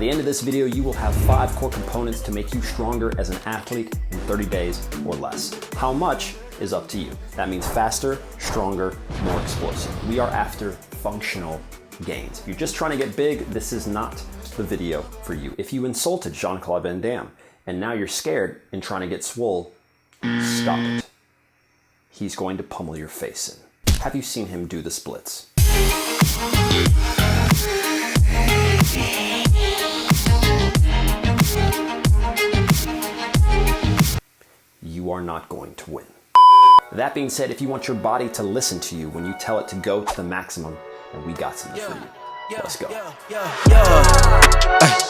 the end of this video, you will have 5 core components to make you stronger as an athlete in 30 days or less. How much is up to you. That means faster, stronger, more explosive. We are after functional gains. If you're just trying to get big, this is not the video for you. If you insulted Jean-Claude Van Damme and now you're scared and trying to get swole, stop it. He's going to pummel your face in. Have you seen him do the splits? You are not going to win. That being said, if you want your body to listen to you when you tell it to go to the maximum, then we got something for you. Let's go.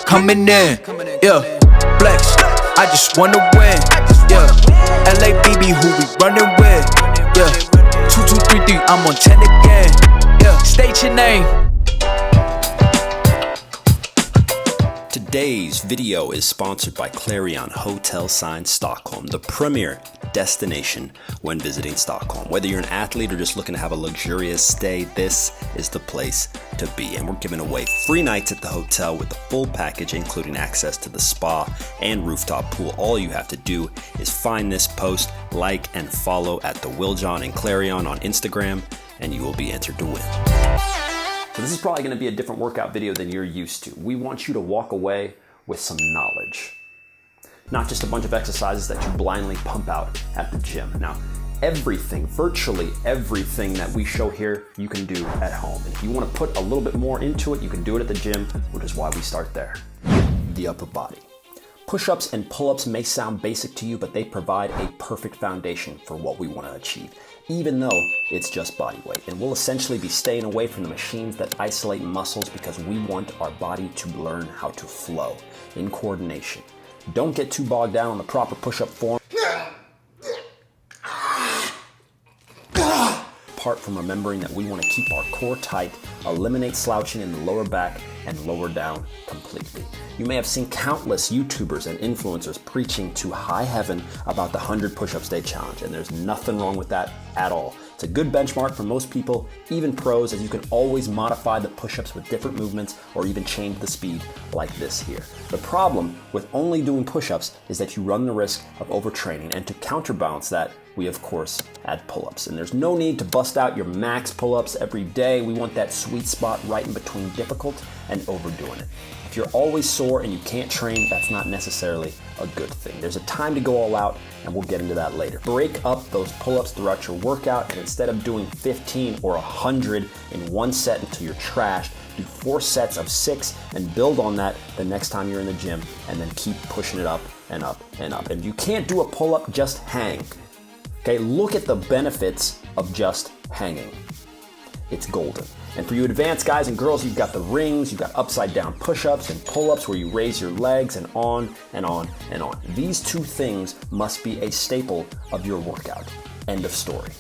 Coming in, yeah, flex. I just wanna win, yeah. LABB, who we running with, yeah. 2233, I'm on 10 again, yeah. State your name. Today's video is sponsored by Clarion Hotel Sign Stockholm, the premier destination when visiting Stockholm. Whether you're an athlete or just looking to have a luxurious stay, this is the place to be. And we're giving away free nights at the hotel with the full package, including access to the spa and rooftop pool. All you have to do is find this post, like and follow at the Wiljon and Clarion on Instagram, and you will be entered to win. So this is probably going to be a different workout video than you're used to. We want you to walk away with some knowledge. Not just a bunch of exercises that you blindly pump out at the gym. Now, everything, virtually everything that we show here, you can do at home. And if you want to put a little bit more into it, you can do it at the gym, which is why we start there. The upper body. Push-ups and pull-ups may sound basic to you, but they provide a perfect foundation for what we want to achieve, even though it's just body weight. And we'll essentially be staying away from the machines that isolate muscles because we want our body to learn how to flow in coordination. Don't get too bogged down on the proper push-up form. Apart from remembering that we want to keep our core tight, eliminate slouching in the lower back, and lower down completely. You may have seen countless YouTubers and influencers preaching to high heaven about the 100 push-ups day challenge, and there's nothing wrong with that at all. It's a good benchmark for most people, even pros, as you can always modify the push-ups with different movements or even change the speed like this here. The problem with only doing push-ups is that you run the risk of overtraining, and to counterbalance that, we of course add pull-ups. And there's no need to bust out your max pull-ups every day. We want that sweet spot right in between difficult and overdoing it. If you're always sore and you can't train, that's not necessarily a good thing. There's a time to go all out, and we'll get into that later. Break up those pull-ups throughout your workout, and instead of doing 15 or 100 in one set until you're trashed, do 4 sets of 6 and build on that the next time you're in the gym, and then keep pushing it up and up and up. And you can't do a pull-up, just hang. Okay, look at the benefits of just hanging. It's golden. And for you advanced guys and girls, you've got the rings, you've got upside down push-ups and pull-ups where you raise your legs, and on and on and on. These 2 things must be a staple of your workout. End of story.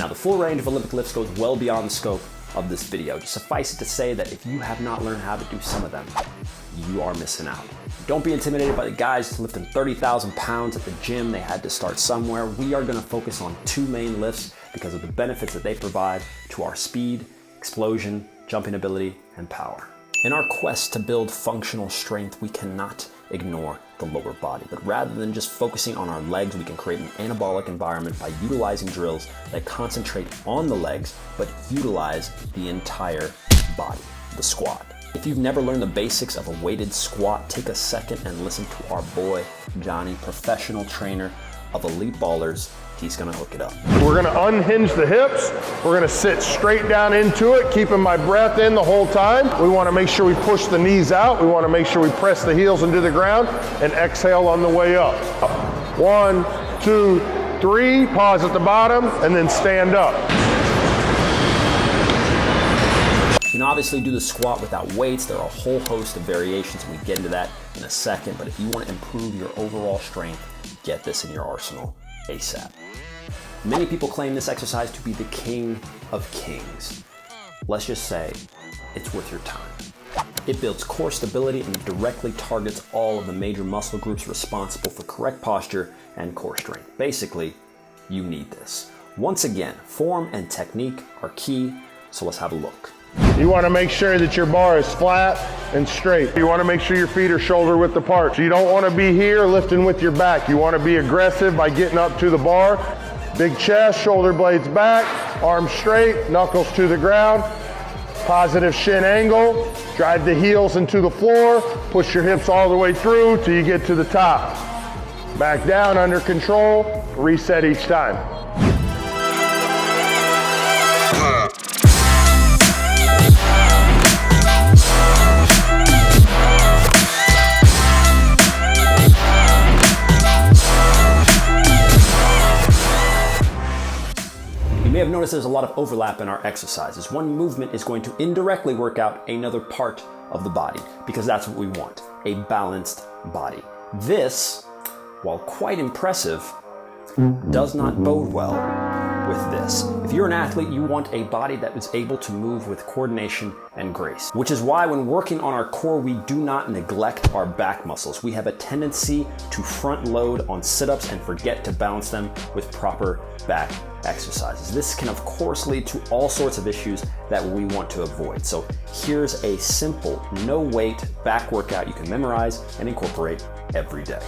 The full range of Olympic lifts goes well beyond the scope of this video. Just suffice it to say that if you have not learned how to do some of them, you are missing out. Don't be intimidated by the guys lifting 30,000 pounds at the gym. They had to start somewhere. We are going to focus on 2 main lifts because of the benefits that they provide to our speed, explosion, jumping ability, and power. In our quest to build functional strength, we cannot ignore the lower body. But rather than just focusing on our legs, we can create an anabolic environment by utilizing drills that concentrate on the legs, but utilize the entire body, the squat. If you've never learned the basics of a weighted squat, take a second and listen to our boy, Johnny, professional trainer of elite ballers. He's gonna hook it up. We're gonna unhinge the hips. We're gonna sit straight down into it, keeping my breath in the whole time. We wanna make sure we push the knees out. We wanna make sure we press the heels into the ground and exhale on the way up. 1, 2, 3, pause at the bottom, and then stand up. You know, obviously do the squat without weights. There are a whole host of variations, and we get into that in a second. But if you want to improve your overall strength, get this in your arsenal ASAP. Many people claim this exercise to be the king of kings. Let's just say it's worth your time. It builds core stability and directly targets all of the major muscle groups responsible for correct posture and core strength. Basically, you need this. Once again, form and technique are key, so let's have a look. You want to make sure that your bar is flat and straight. You want to make sure your feet are shoulder width apart. So you don't want to be here lifting with your back. You want to be aggressive by getting up to the bar. Big chest, shoulder blades back, arms straight, knuckles to the ground. Positive shin angle, drive the heels into the floor, push your hips all the way through till you get to the top. Back down under control, reset each time. You may have noticed there's a lot of overlap in our exercises. One movement is going to indirectly work out another part of the body, because that's what we want, a balanced body. This, while quite impressive, does not bode well with this. If you're an athlete, you want a body that is able to move with coordination and grace, which is why when working on our core, we do not neglect our back muscles. We have a tendency to front load on sit-ups and forget to balance them with proper back exercises. This can of course lead to all sorts of issues that we want to avoid. So here's a simple, no weight back workout you can memorize and incorporate every day.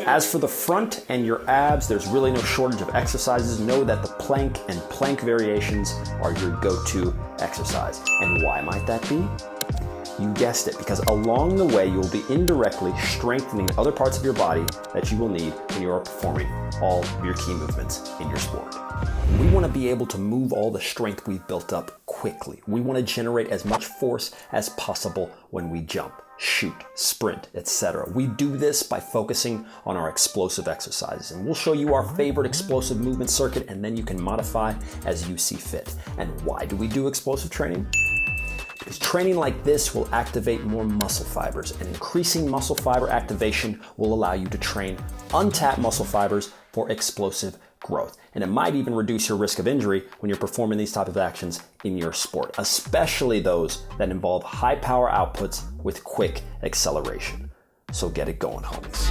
As for the front and your abs, there's really no shortage of exercises. Know that the plank and plank variations are your go-to exercise. And why might that be? You guessed it, because along the way, you'll be indirectly strengthening other parts of your body that you will need when you are performing all of your key movements in your sport. We want to be able to move all the strength we've built up quickly. We want to generate as much force as possible when we jump, shoot, sprint, etc. We do this by focusing on our explosive exercises, and we'll show you our favorite explosive movement circuit, and then you can modify as you see fit. And why do we do explosive training? Because training like this will activate more muscle fibers, and increasing muscle fiber activation will allow you to train untapped muscle fibers for explosive growth. And it might even reduce your risk of injury when you're performing these type of actions in your sport, especially those that involve high power outputs with quick acceleration. So get it going, homies.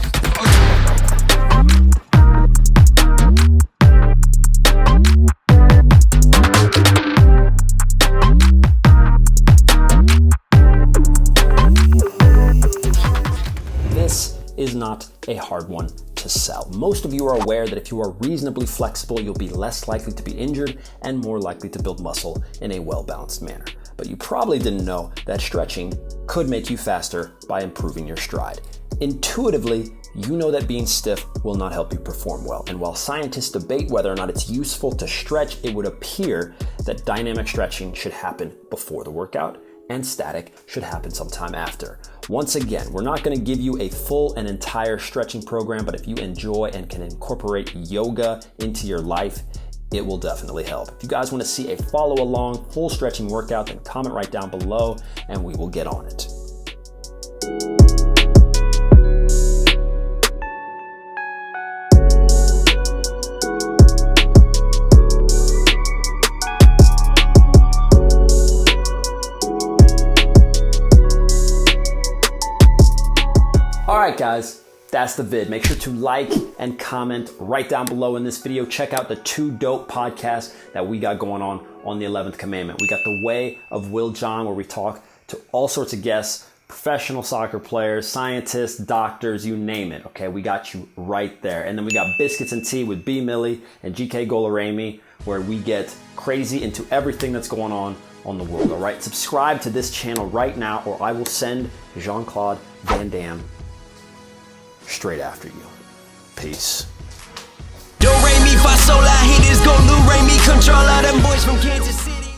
This is not a hard one to sell. Most of you are aware that if you are reasonably flexible, you'll be less likely to be injured and more likely to build muscle in a well-balanced manner. But you probably didn't know that stretching could make you faster by improving your stride. Intuitively, you know that being stiff will not help you perform well. And while scientists debate whether or not it's useful to stretch, it would appear that dynamic stretching should happen before the workout and static should happen sometime after. Once again, we're not gonna give you a full and entire stretching program, but if you enjoy and can incorporate yoga into your life, it will definitely help. If you guys wanna see a follow along full stretching workout, then comment right down below and we will get on it. Alright guys, that's the vid. Make sure to like and comment right down below in this video. Check out the 2 dope podcasts that we got going on the 11th Commandment. We got The Way of Will John, where we talk to all sorts of guests professional soccer players, scientists, doctors, you name it, okay? We got you right there. And then we got Biscuits and Tea with B. Millie and GK GOLUREMI, where we get crazy into everything that's going on the world, all right? Subscribe to this channel right now, or I will send Jean-Claude Van Damme straight after you. Peace. Do re mi fa sol la, hit is GOLUREMI, control all them boys from Kansas City.